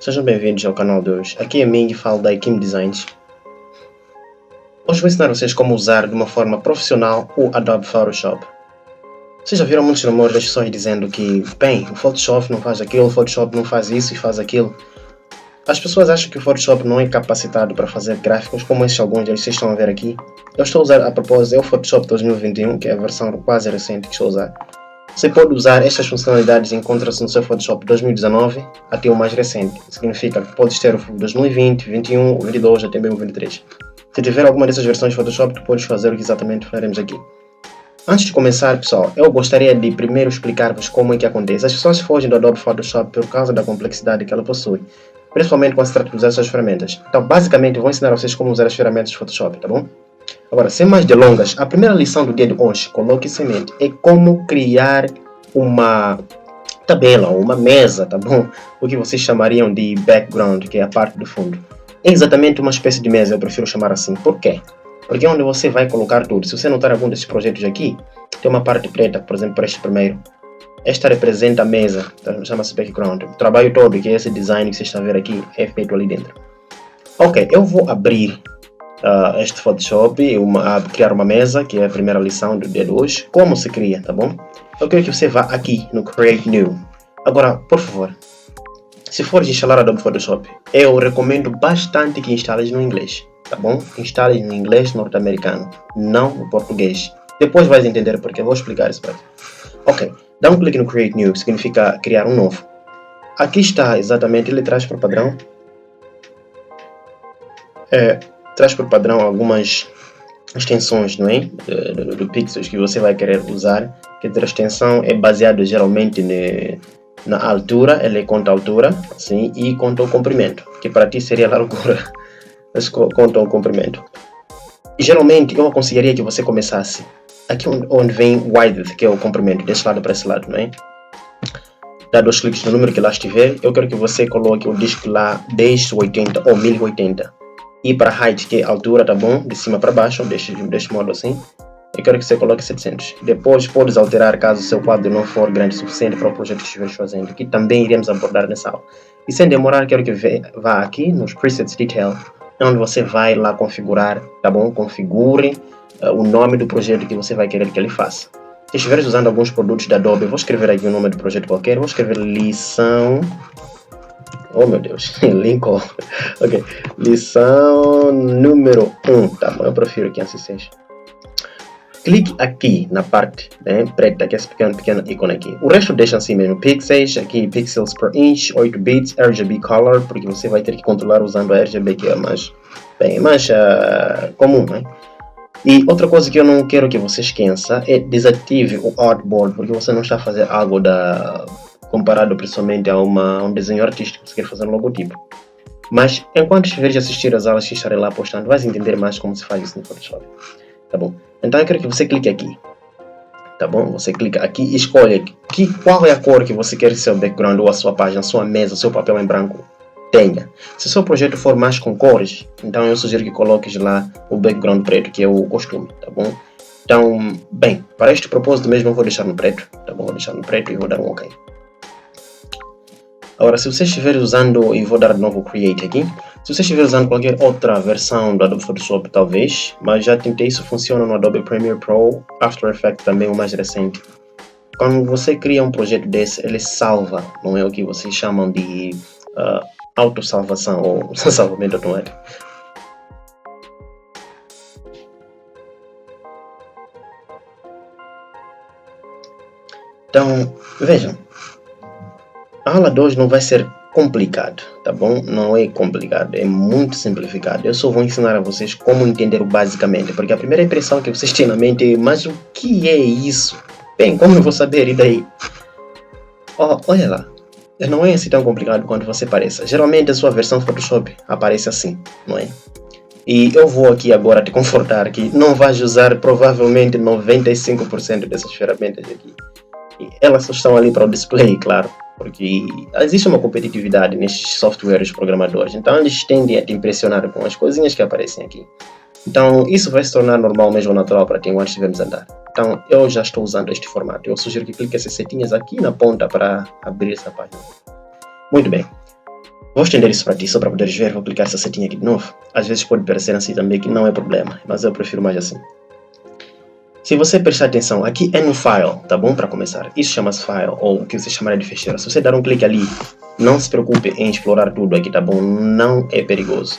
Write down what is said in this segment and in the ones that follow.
Sejam bem-vindos ao canal de hoje. Aqui é Ming e falo da Ekim Designs. Hoje vou ensinar vocês como usar de uma forma profissional o Adobe Photoshop. Vocês já viram muitos rumores das pessoas dizendo que, bem, o Photoshop não faz aquilo, o Photoshop não faz isso e faz aquilo. As pessoas acham que o Photoshop não é capacitado para fazer gráficos como esses alguns deles vocês estão a ver aqui. Eu estou a usar, a propósito, é o Photoshop 2021, que é a versão quase recente que estou a usar. Você pode usar estas funcionalidades e encontra-se no seu Photoshop 2019 até o mais recente. Significa que podes ter o 2020, 2021, 22 até mesmo 23. Se tiver alguma dessas versões de Photoshop, tu podes fazer o que exatamente faremos aqui. Antes de começar, pessoal, eu gostaria de primeiro explicar-vos como é que acontece. As pessoas fogem do Adobe Photoshop por causa da complexidade que ela possui, principalmente quando se trata de usar essas ferramentas. Então, basicamente, eu vou ensinar a vocês como usar as ferramentas de Photoshop, tá bom? Agora, sem mais delongas, a primeira lição do dia de hoje, coloque isso em mente, é como criar uma tabela, uma mesa, tá bom? O que vocês chamariam de background, que é a parte do fundo. É exatamente uma espécie de mesa, eu prefiro chamar assim. Por quê? Porque é onde você vai colocar tudo. Se você notar algum desses projetos aqui, tem uma parte preta, por exemplo, para este primeiro. Esta representa a mesa, chama-se background. O trabalho todo, que é esse design que você está a ver aqui, é feito ali dentro. Ok, eu vou abrir este Photoshop, criar uma mesa, que é a primeira lição do dia de hoje. Como se cria, tá bom? Eu quero que você vá aqui no Create New. Agora, por favor, se for instalar Adobe Photoshop, eu recomendo bastante que instales no inglês, tá bom? Instales no inglês norte-americano, não no português. Depois vais entender porque eu vou explicar isso para ti. Ok, dá um clique no Create New, que significa criar um novo. Aqui está exatamente, ele traz por padrão. Traz por padrão algumas extensões, não é? Do pixels que você vai querer usar. Que a extensão é baseada geralmente na altura, ele conta a altura, assim, e conta o comprimento, que para ti seria a largura, mas conta o comprimento. E geralmente eu aconselharia que você começasse aqui onde vem width, que é o comprimento, desse lado para esse lado, não é? Dá 2 cliques no número que lá estiver, eu quero que você coloque o disco lá 1080 ou 1080. E para height, que é a altura, tá bom? De cima para baixo, deste modo assim. Eu quero que você coloque 700. Depois podes alterar caso o seu quadro não for grande o suficiente para o projeto que estiveres fazendo, que também iremos abordar nessa aula. E sem demorar, quero que vá aqui nos Presets Detail, onde você vai lá configurar, tá bom? Configure o nome do projeto que você vai querer que ele faça. Se estiveres usando alguns produtos da Adobe, eu vou escrever aqui o nome do projeto qualquer, vou escrever lição... Oh meu Deus, Lincoln. Ok, lição número 1, tá bom? Eu prefiro que assim seja. Clique aqui na parte preta, que é esse pequeno ícone aqui. O resto deixa assim mesmo, pixels, aqui pixels per inch, 8 bits, RGB color, porque você vai ter que controlar usando a RGB, que é mais comum, né? E outra coisa que eu não quero que você esqueça é desative o artboard, porque você não está a fazer algo comparado principalmente a um desenho artístico, você quer fazer um logotipo. Mas enquanto estiveres a assistir as aulas que estarei lá postando, vais entender mais como se faz isso no Photoshop. Tá bom? Então eu quero que você clique aqui. Tá bom? Você clica aqui e escolhe qual é a cor que você quer que seu background ou a sua página, a sua mesa, o seu papel em branco tenha. Se o seu projeto for mais com cores, então eu sugiro que coloques lá o background preto, que é o costume, tá bom? Então, bem, para este propósito mesmo eu vou deixar no preto, tá bom? Vou deixar no preto e vou dar um OK. Agora, se você estiver usando, e vou dar de novo o Create aqui, se você estiver usando qualquer outra versão do Adobe Photoshop, talvez, mas já tentei, isso funciona no Adobe Premiere Pro, After Effects também, o mais recente. Quando você cria um projeto desse, ele salva, não é o que vocês chamam de autossalvação ou salvamento automático. Então, vejam. A aula de hoje não vai ser complicado, tá bom? Não é complicado, é muito simplificado. Eu só vou ensinar a vocês como entender o basicamente, porque a primeira impressão que vocês têm na mente é, mas o que é isso? Bem, como eu vou saber? E daí? Olha lá, não é assim tão complicado quanto você parece. Geralmente a sua versão Photoshop aparece assim, não é? E eu vou aqui agora te confortar que não vais usar provavelmente 95% dessas ferramentas aqui. E elas só estão ali para o display, claro. Porque existe uma competitividade nesses softwares programadores, então eles tendem a te impressionar com as coisinhas que aparecem aqui. Então isso vai se tornar normal mesmo, natural para ti enquanto estivermos a andar. Então eu já estou usando este formato, eu sugiro que clique essas setinhas aqui na ponta para abrir essa página. Muito bem. Vou estender isso para ti, só para poderes ver. Vou clicar essa setinha aqui de novo. Às vezes pode parecer assim também, que não é problema, mas eu prefiro mais assim. Se você prestar atenção, aqui é no File, tá bom? Para começar. Isso chama-se File, ou o que você chamará de fecheira. Se você dar um clique ali, não se preocupe em explorar tudo aqui, tá bom? Não é perigoso.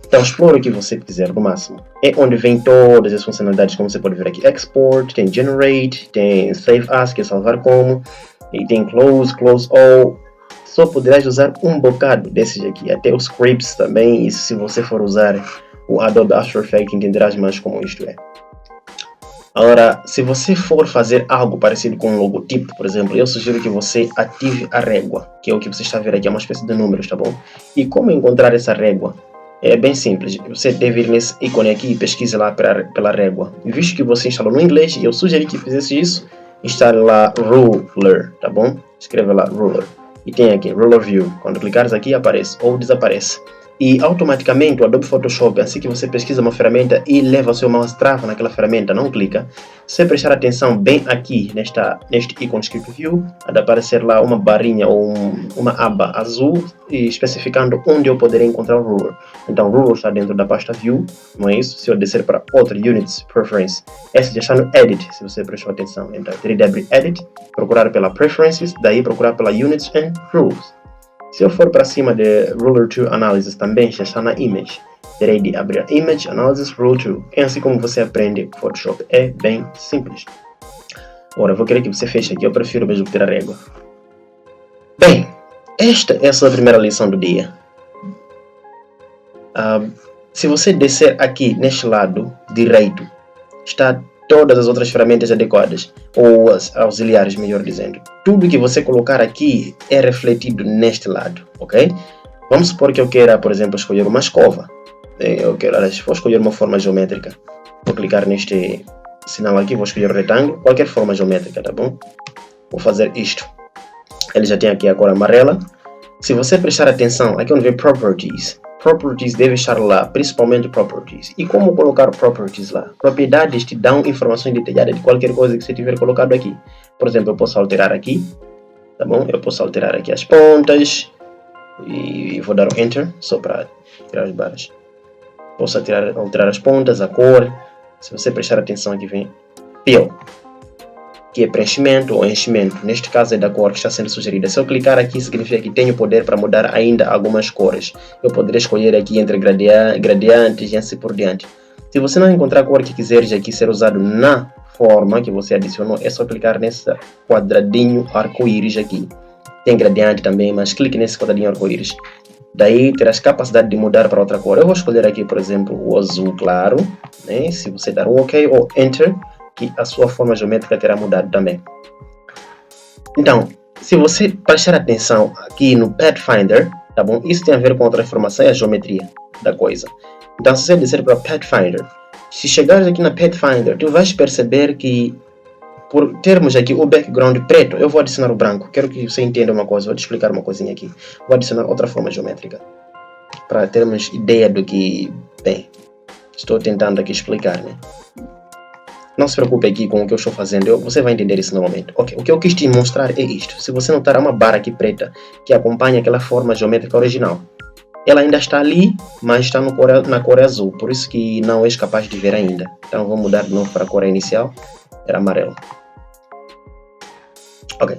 Então, explora o que você quiser, no máximo. É onde vem todas as funcionalidades, como você pode ver aqui. Export, tem Generate, tem Save As, que é salvar como, e tem Close, Close All. Só poderás usar um bocado desses aqui, até os scripts também, e se você for usar o Adobe After Effects, entenderás mais como isto é. Agora, se você for fazer algo parecido com um logotipo, por exemplo, eu sugiro que você ative a régua, que é o que você está vendo aqui, é uma espécie de números, tá bom? E como encontrar essa régua? É bem simples, você deve ir nesse ícone aqui e pesquise lá pela régua. Visto que você instalou no inglês, eu sugeri que fizesse isso, instale lá Ruler, tá bom? Escreva lá Ruler. E tem aqui Ruler View, quando clicares aqui aparece ou desaparece. E automaticamente o Adobe Photoshop, assim que você pesquisa uma ferramenta e leva o seu mouse trava naquela ferramenta, não clica. Se você prestar atenção bem aqui neste ícone escrito View, vai aparecer lá uma barrinha ou uma aba azul especificando onde eu poderia encontrar o Ruler. Então o Ruler está dentro da pasta View, não é isso? Se eu descer para outra Units Preference, essa já está no Edit, se você prestou atenção. Então teria de abrir Edit, procurar pela Preferences, daí procurar pela Units and Rules. Se eu for para cima de Ruler to Analysis, também já está na Image. Terei de abrir Image, Analysis, Ruler to. É assim como você aprende Photoshop. É bem simples. Agora, eu vou querer que você feche aqui. Eu prefiro mesmo ter a régua. Bem, esta é a sua primeira lição do dia. Se você descer aqui neste lado direito, está todas as outras ferramentas adequadas, ou auxiliares, melhor dizendo. Tudo que você colocar aqui é refletido neste lado, ok? Vamos supor que eu queira, por exemplo, escolher uma escova. Vou escolher uma forma geométrica. Vou clicar neste sinal aqui, vou escolher o retângulo, qualquer forma geométrica, tá bom? Vou fazer isto. Ele já tem aqui a cor amarela. Se você prestar atenção, aqui onde vem Properties, Properties deve estar lá, principalmente Properties. E como colocar Properties lá? Propriedades te dão informações detalhadas de qualquer coisa que você tiver colocado aqui. Por exemplo, eu posso alterar aqui, tá bom? Eu posso alterar aqui as pontas e vou dar um Enter só para tirar as barras. Posso alterar as pontas, a cor. Se você prestar atenção aqui vem Fill, que é preenchimento ou enchimento. Neste caso é da cor que está sendo sugerida. Se eu clicar aqui, significa que tenho poder para mudar ainda algumas cores. Eu poderia escolher aqui entre gradientes e assim por diante. Se você não encontrar a cor que quiseres aqui ser usado na forma que você adicionou, é só clicar nesse quadradinho arco-íris aqui. Tem gradiente também, mas clique nesse quadradinho arco-íris. Daí terás capacidade de mudar para outra cor. Eu vou escolher aqui, por exemplo, o azul claro, né? Se você dar um OK ou Enter, que a sua forma geométrica terá mudado também. Então, se você prestar atenção aqui no Pathfinder, tá bom? Isso tem a ver com outra informação, é a geometria da coisa. Então, se você descer para Pathfinder, se chegares aqui na Pathfinder, tu vais perceber que, por termos aqui o background preto, eu vou adicionar o branco. Quero que você entenda uma coisa, vou te explicar uma coisinha aqui. Vou adicionar outra forma geométrica, para termos ideia do que, bem, estou tentando aqui explicar, né? Não se preocupe aqui com o que eu estou fazendo, você vai entender isso normalmente. Ok, o que eu quis te mostrar é isto. Se você notar, há uma barra aqui preta que acompanha aquela forma geométrica original. Ela ainda está ali, mas está na cor azul, por isso que não és capaz de ver ainda. Então vou mudar de novo para a cor inicial, era amarelo. Ok,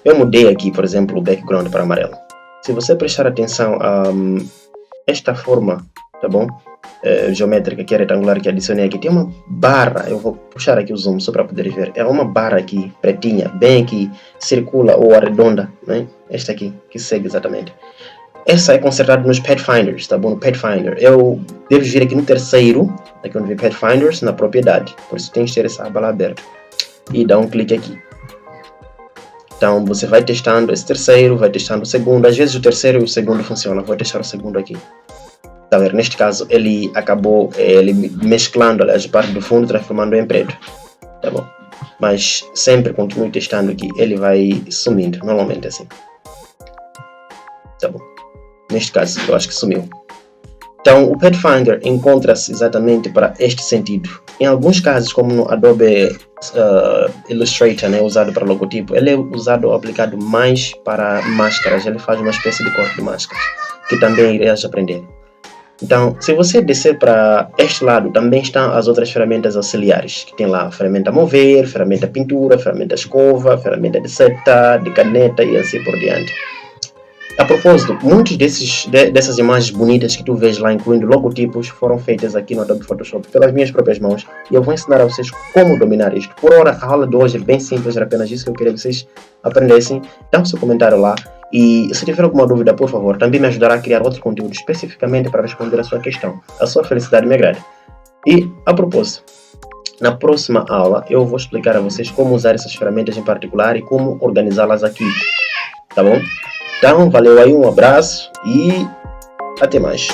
eu mudei aqui, por exemplo, o background para amarelo. Se você prestar atenção a esta forma, tá bom? Geométrica que é retangular que adicionei aqui, tem uma barra, eu vou puxar aqui o zoom só para poder ver, é uma barra aqui, pretinha, bem aqui, circula ou arredonda, né? Esta aqui, que segue exatamente. Essa é consertada nos Pathfinders, tá bom? No Pathfinder, eu devo vir aqui no terceiro, aqui onde vem Pathfinders, na propriedade, por isso tem que ter essa aba lá aberta, e dá um clique aqui. Então você vai testando esse terceiro, vai testando o segundo, às vezes o terceiro e o segundo funcionam, vou testar o segundo aqui. Tá vendo? Neste caso ele acabou mesclando a parte do fundo, transformando em preto, tá bom? Mas sempre continue testando que ele vai sumindo, normalmente assim, tá bom? Neste caso eu acho que sumiu. Então, o Pathfinder encontra-se exatamente para este sentido. Em alguns casos, como no Adobe Illustrator, né, usado para logotipo, ele é usado ou aplicado mais para máscaras. Ele faz uma espécie de corte de máscaras, que também irás aprender. Então, se você descer para este lado, também estão as outras ferramentas auxiliares, que tem lá a ferramenta mover, ferramenta pintura, ferramenta escova, ferramenta de seta, de caneta e assim por diante. A propósito, muitas dessas imagens bonitas que tu vês lá, incluindo logotipos, foram feitas aqui no Adobe Photoshop pelas minhas próprias mãos, e eu vou ensinar a vocês como dominar isto. Por hora, a aula de hoje é bem simples, era apenas isso que eu queria que vocês aprendessem. Dá o seu comentário lá, e se tiver alguma dúvida, por favor, também me ajudará a criar outro conteúdo especificamente para responder a sua questão. A sua felicidade me agrada. E, a propósito, na próxima aula eu vou explicar a vocês como usar essas ferramentas em particular e como organizá-las aqui, tá bom? Então, valeu aí, um abraço e até mais.